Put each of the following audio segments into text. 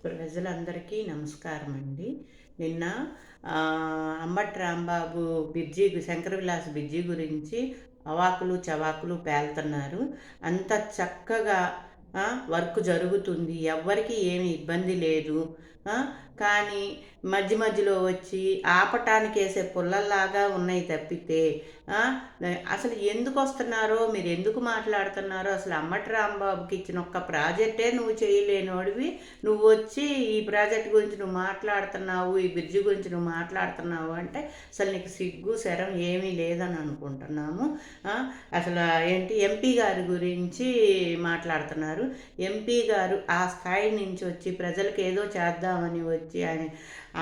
ప్రజలందరికీ నమస్కారం అండి. నిన్న అంబటి రాంబాబు శంకర విలాస్ బ్రిడ్జి గురించి అవాకులు చవాకులు పేలుతున్నారు. అంత చక్కగా వర్క్ జరుగుతుంది. ఎవ్వరికీ ఏమి ఇబ్బంది లేదు. కానీ మధ్య మధ్యలో వచ్చి ఆపటానికేసే పుల్లల్లాగా ఉన్నాయి తప్పితే అసలు ఎందుకు వస్తున్నారో, మీరు ఎందుకు మాట్లాడుతున్నారో, అసలు అంబటి రాంబాబుకి ఇచ్చిన ఒక్క ప్రాజెక్టే నువ్వు చేయలేనోడివి, నువ్వు వచ్చి ఈ ప్రాజెక్ట్ గురించి నువ్వు మాట్లాడుతున్నావు, ఈ బ్రిడ్జి గురించి నువ్వు మాట్లాడుతున్నావు అంటే అసలు నీకు సిగ్గు శరం ఏమీ లేదని అనుకుంటున్నాము. అసలు ఏంటి ఎంపీ గారి గురించి మాట్లాడుతున్నారు. ఎంపీ గారు ఆ స్థాయి నుంచి వచ్చి ప్రజలకు ఏదో చేద్దామని వచ్చి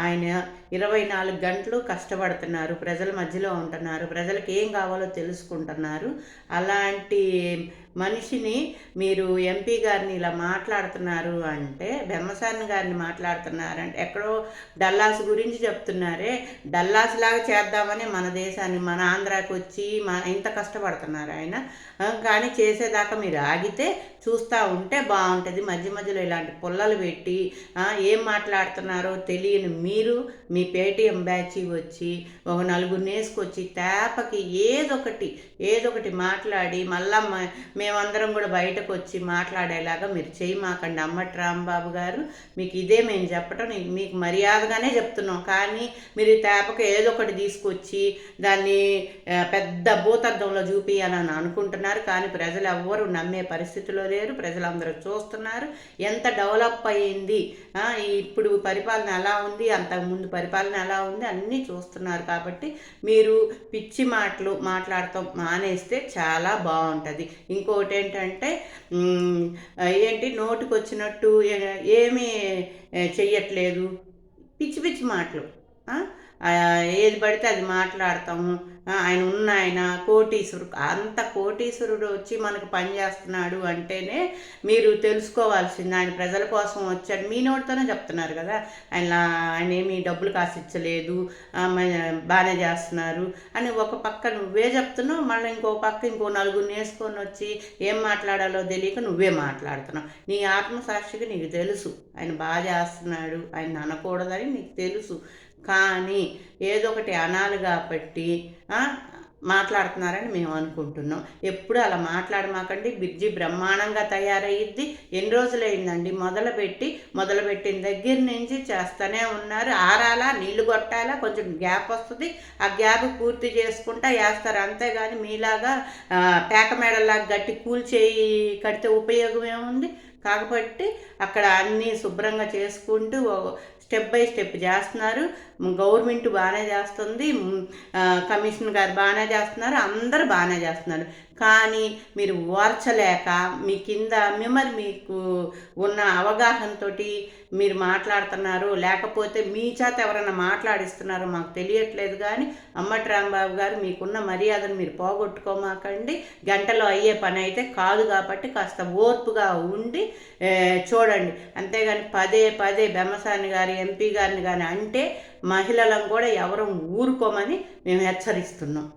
ఆయన 24 గంటలు కష్టపడుతున్నారు, ప్రజల మధ్యలో ఉంటున్నారు, ప్రజలకు ఏం కావాలో తెలుసుకుంటున్నారు. అలాంటి మనిషిని మీరు ఎంపీ గారిని ఇలా మాట్లాడుతున్నారు అంటే, బెమ్మసాని గారిని మాట్లాడుతున్నారంటే ఎక్కడో డల్లాస్ గురించి చెప్తున్నారే, డల్లాస్ లాగా చేద్దామని మన దేశాన్ని, మన ఆంధ్రాకి వచ్చి ఇంత కష్టపడుతున్నారు ఆయన. కానీ చేసేదాకా మీరు ఆగితే చూస్తూ ఉంటే బాగుంటుంది. మధ్య మధ్యలో ఇలాంటి పుల్లలు పెట్టి ఏం మాట్లాడుతున్నారో తెలియని మీరు మీ పేటీఎం బ్యాచ్ వచ్చి ఒక నలుగురిని వేసుకొచ్చి తేపకి ఏదొకటి మాట్లాడి మళ్ళా మేమందరం కూడా బయటకు వచ్చి మాట్లాడేలాగా మీరు చేయమాకండి. అంబటి రాంబాబు గారు, మీకు ఇదే మేము చెప్పటం మీకు మర్యాదగానే చెప్తున్నాం. కానీ మీరు తేపకి ఏదొకటి తీసుకొచ్చి దాన్ని పెద్ద భూతద్దంలో చూపించాలని అనుకుంటున్నారు. కానీ ప్రజలు ఎవ్వరూ నమ్మే పరిస్థితిలో లేరు. ప్రజలందరూ చూస్తున్నారు ఎంత డెవలప్ అయ్యింది, ఇప్పుడు పరిపాలన ఎలా ఉంది, అంతకుముందు పరిపాలన ఎలా ఉంది అన్నీ చూస్తున్నారు. కాబట్టి మీరు పిచ్చి మాటలు మాట్లాడటం మానేస్తే చాలా బాగుంటుంది. ఇంకోటి ఏంటంటే నోటికి వచ్చినట్టు ఏమీ చెయ్యట్లేదు, పిచ్చి పిచ్చి మాటలు, ఏది పడితే అది మాట్లాడతాము. ఆయన కోటీశ్వరుడు, అంత కోటీశ్వరుడు వచ్చి మనకు పనిచేస్తున్నాడు అంటేనే మీరు తెలుసుకోవాల్సింది ఆయన ప్రజల కోసం వచ్చాడు. మీ నోటితోనే చెప్తున్నారు కదా, ఆయన ఏమీ డబ్బులు కాసిచ్చలేదు, బాగానే చేస్తున్నారు అని ఒక పక్క నువ్వే చెప్తున్నావు. మళ్ళీ ఇంకో పక్క ఇంకో నలుగురిని వేసుకొని వచ్చి ఏం మాట్లాడాలో తెలియక నువ్వే మాట్లాడుతున్నావు. నీ ఆత్మసాక్షికి నీకు తెలుసు ఆయన బాగా చేస్తున్నాడు, ఆయన అనకూడదని నీకు తెలుసు. కానీ ఏదో ఒకటి అనాలి కాబట్టి మాట్లాడుతున్నారని మేము అనుకుంటున్నాం. ఎప్పుడు అలా మాట్లాడమాకండి. బ్రిడ్జి బ్రహ్మాండంగా తయారయ్యిద్ది. ఎన్ని రోజులైందండి మొదలుపెట్టిన దగ్గర నుంచి చేస్తూనే ఉన్నారు. ఆరాలా, నీళ్లు కొట్టాలా, కొంచెం గ్యాప్ వస్తుంది, ఆ గ్యాప్ పూర్తి చేసుకుంటా వేస్తారు. అంతేగాని మీలాగా పేకమేడలాగా గట్టి కూల్చేయి కడితే ఉపయోగం ఏముంది? కాబట్టి అక్కడ అన్నీ శుభ్రంగా చేసుకుంటూ స్టెప్ బై స్టెప్ చేస్తున్నారు. గవర్నమెంట్ బాగానే చేస్తుంది, కమిషన్ గారు బాగానే చేస్తున్నారు, అందరూ బాగానే చేస్తున్నారు. కానీ మీరు ఓర్చలేక మీ కింద మీకు ఉన్న అవగాహనతో మీరు మాట్లాడుతున్నారు, లేకపోతే మీ చేత ఎవరైనా మాట్లాడిస్తున్నారో మాకు తెలియట్లేదు. కానీ అంబటి రాంబాబు గారు, మీకున్న మర్యాదను మీరు పోగొట్టుకోమాకండి. గంటలో అయ్యే పని అయితే కాదు. కాబట్టి కాస్త ఓర్పుగా ఉండి చూడండి. అంతేగాని పదే బెమ్మసాని గారు ఎంపీ గారిని కానీ అంటే మహిళలను కూడా ఎవరు ఊరుకోమని మేము హెచ్చరిస్తున్నాం.